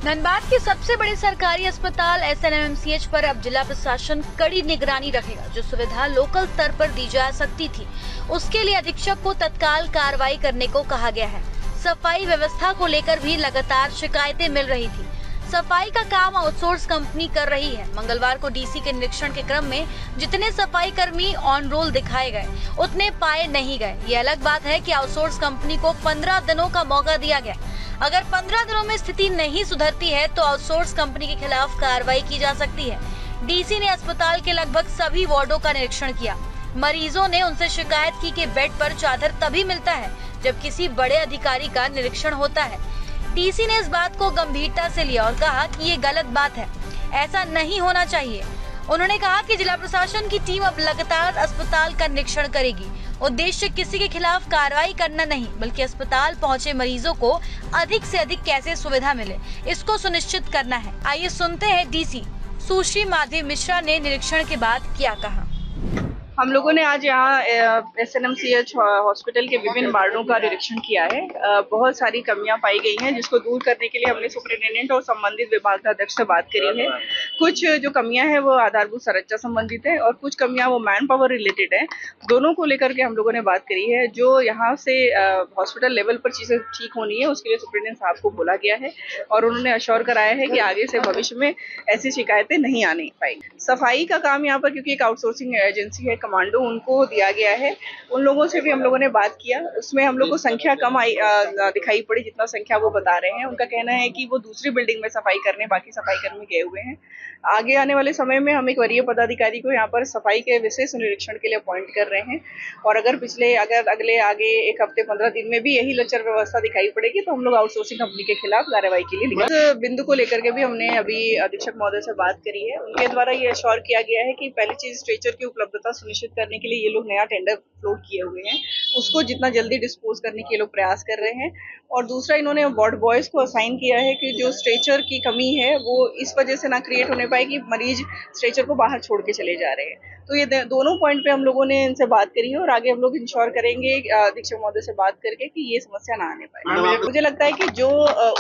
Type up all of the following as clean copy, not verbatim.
धनबाद के सबसे बड़े सरकारी अस्पताल एसएनएमसीएच पर अब जिला प्रशासन कड़ी निगरानी रखेगा। जो सुविधा लोकल स्तर पर दी जा सकती थी, उसके लिए अधीक्षक को तत्काल कार्रवाई करने को कहा गया है। सफाई व्यवस्था को लेकर भी लगातार शिकायतें मिल रही थी। सफाई का काम आउटसोर्स कंपनी कर रही है। मंगलवार को डीसी के निरीक्षण के क्रम में जितने सफाई कर्मी ऑन रोल दिखाए गए, उतने पाए नहीं गए। ये अलग बात है कि आउटसोर्स कंपनी को 15 दिनों का मौका दिया गया। अगर 15 दिनों में स्थिति नहीं सुधरती है तो आउटसोर्स कंपनी के खिलाफ कार्रवाई की जा सकती है। डीसी ने अस्पताल के लगभग सभी वार्डों का निरीक्षण किया। मरीजों ने उनसे शिकायत की कि बेड पर चादर तभी मिलता है जब किसी बड़े अधिकारी का निरीक्षण होता है। डीसी ने इस बात को गंभीरता से लिया और कहा कि ये गलत बात है, ऐसा नहीं होना चाहिए। उन्होंने कहा कि जिला प्रशासन की टीम अब लगातार अस्पताल का निरीक्षण करेगी। उद्देश्य किसी के खिलाफ कार्रवाई करना नहीं, बल्कि अस्पताल पहुंचे मरीजों को अधिक से अधिक कैसे सुविधा मिले, इसको सुनिश्चित करना है। आइए सुनते हैं डीसी सुश्री माधवी मिश्रा ने निरीक्षण के बाद क्या कहा। हम लोगों ने आज यहाँ एसएनएमसीएच हॉस्पिटल के विभिन्न वार्डों का निरीक्षण किया है। बहुत सारी कमियां पाई गई हैं, जिसको दूर करने के लिए हमने सुपरिटेंडेंट और संबंधित विभागाध्यक्ष से बात करी है। कुछ जो कमियां हैं वो आधारभूत संरचना संबंधित है और कुछ कमियां वो मैन पावर रिलेटेड है। दोनों को लेकर के हम लोगों ने बात करी है। जो यहाँ से हॉस्पिटल लेवल पर चीजें ठीक होनी है, उसके लिए सुपरिटेंडेंट साहब को बोला गया है और उन्होंने अश्योर कराया है कि आगे से भविष्य में ऐसी शिकायतें नहीं आने पाएंगी। सफाई का काम यहाँ पर क्योंकि एक आउटसोर्सिंग एजेंसी है, कमांडो उनको दिया गया है। उन लोगों से भी हम लोगों ने बात किया। उसमें हम लोग को संख्या कम दिखाई पड़ी, जितना संख्या वो बता रहे हैं। उनका कहना है कि वो दूसरी बिल्डिंग में सफाई करने बाकी सफाई कर्मी गए हुए हैं। आगे आने वाले समय में हम एक वरीय पदाधिकारी को यहाँ पर सफाई के विशेष निरीक्षण के लिए अपॉइंट कर रहे हैं और अगर अगले आगे 1 हफ्ते 15 दिन में भी यही लचर व्यवस्था दिखाई पड़ेगी तो हम लोग आउटसोर्सिंग कंपनी के खिलाफ कार्रवाई के लिए इस बिंदु को लेकर के भी हमने अभी अधीक्षक महोदय से बात करी है। उनके द्वारा ये अश्योर किया गया है कि पहली चीज स्ट्रेचर की उपलब्धता सुनिश्चित करने के लिए ये लोग नया टेंडर फ्लोट किए हुए हैं, उसको जितना जल्दी डिस्पोज करने के लोग प्रयास कर रहे हैं। और दूसरा, इन्होंने वार्ड बॉयज को असाइन किया है कि जो स्ट्रेचर की कमी है वो इस वजह से ना क्रिएट होने पाए कि मरीज स्ट्रेचर को बाहर छोड़ के चले जा रहे हैं। तो ये दोनों पॉइंट पे हम लोगों ने इनसे बात करी है और आगे हम लोग इंश्योर करेंगे अधीक्षक महोदय से बात करके कि ये समस्या ना आने पाए। मुझे लगता है कि जो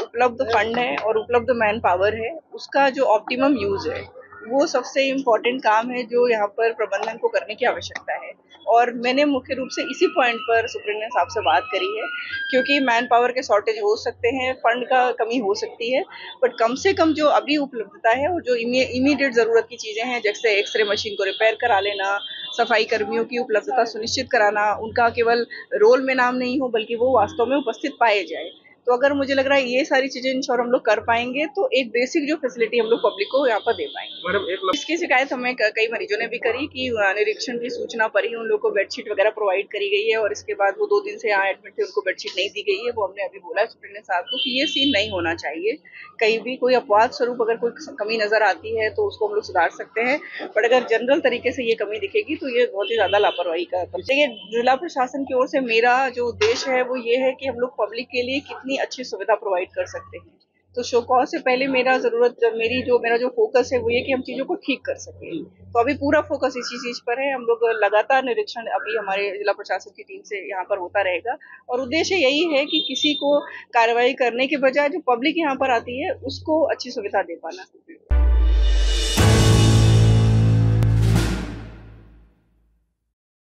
उपलब्ध फंड है और उपलब्ध मैन पावर है, उसका जो ऑप्टिमम यूज है वो सबसे इम्पोर्टेंट काम है जो यहाँ पर प्रबंधन को करने की आवश्यकता है। और मैंने मुख्य रूप से इसी पॉइंट पर सुपरिटेंडेंट साहब से बात करी है, क्योंकि मैन पावर के शॉर्टेज हो सकते हैं, फंड का कमी हो सकती है, बट कम से कम जो अभी उपलब्धता है और जो इमीडिएट जरूरत की चीजें हैं, जैसे एक्सरे मशीन को रिपेयर करा लेना, सफाई कर्मियों की उपलब्धता सुनिश्चित कराना, उनका केवल रोल में नाम नहीं हो बल्कि वो वास्तव में उपस्थित पाए जाए। तो अगर मुझे लग रहा है ये सारी चीजें इंश्योर हम लोग कर पाएंगे तो एक बेसिक जो फैसिलिटी हम लोग पब्लिक को यहाँ पर दे पाएंगे। इसकी शिकायत हमें कई मरीजों ने भी करी कि निरीक्षण की सूचना पर ही उन लोग को बेडशीट वगैरह प्रोवाइड करी गई है और इसके बाद वो 2 दिन से यहाँ एडमिट थे, उनको बेडशीट नहीं दी गई है। वो हमने अभी बोला सुपरिटेंडेंट साहब को कि ये सीन नहीं होना चाहिए। कहीं भी कोई अपवाद स्वरूप अगर कोई कमी नजर आती है तो उसको हम लोग सुधार सकते हैं, बट अगर जनरल तरीके से ये कमी दिखेगी तो ये बहुत ही ज्यादा लापरवाही का। देखिए, जिला प्रशासन की ओर से मेरा जो उद्देश्य है वो ये है कि हम लोग पब्लिक के लिए कितनी अच्छी सुविधा प्रोवाइड कर सकते हैं। तो शो कॉज से पहले मेरा जो फोकस है वो ये कि हम चीजों को ठीक कर सकें। तो अभी पूरा फोकस इसी चीज पर है। हम लोग लगातार निरीक्षण अभी हमारे जिला प्रशासन की टीम से यहाँ पर होता रहेगा और उद्देश्य यही है कि किसी को कार्रवाई करने के बजाय जो पब्लिक यहाँ पर आती है उसको अच्छी सुविधा दे पाना।